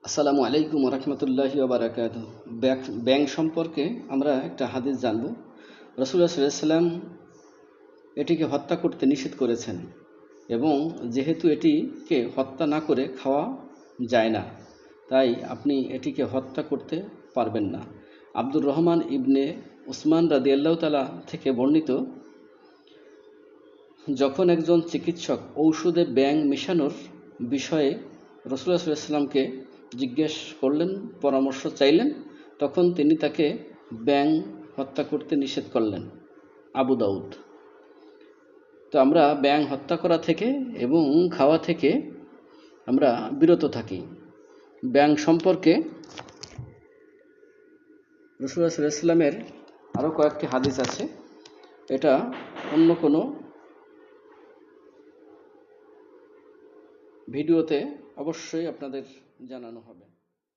আসসালামু আলাইকুম রহমতুল্লাহি ওবারাকাতুহ। ব্যাং সম্পর্কে আমরা একটা হাদিস জানব। রাসূলুল্লাহ সাল্লাল্লাহু আলাইহি ওয়াসাল্লাম এটিকে হত্যা করতে নিষেধ করেছেন এবং যেহেতু এটিকে হত্যা না করে খাওয়া যায় না, তাই আপনি এটিকে হত্যা করতে পারবেন না। আব্দুর রহমান ইবনে উসমান রাদিয়াল্লাহু তাআলা থেকে বর্ণিত, যখন একজন চিকিৎসক ঔষধে ব্যাং মেশানোর বিষয়ে রাসূলুল্লাহ সাল্লাল্লাহু আলাইহি ওয়াসাল্লামকে জিজ্ঞেস করলেন, পরামর্শ চাইলেন, তখন তিনি তাকে ব্যাং হত্যা করতে নিষেধ করলেন। আবু দাউদ। তো আমরা ব্যাং হত্যা করা থেকে এবং খাওয়া থেকে আমরা বিরত থাকি। ব্যাং সম্পর্কে রাসূলুল্লাহ সাল্লাল্লাহু আলাইহি ওয়াসাল্লামের আরও কয়েকটি হাদিস আছে, এটা অন্য কোনো ভিডিওতে অবশ্যই আপনাদের জানানো হবে।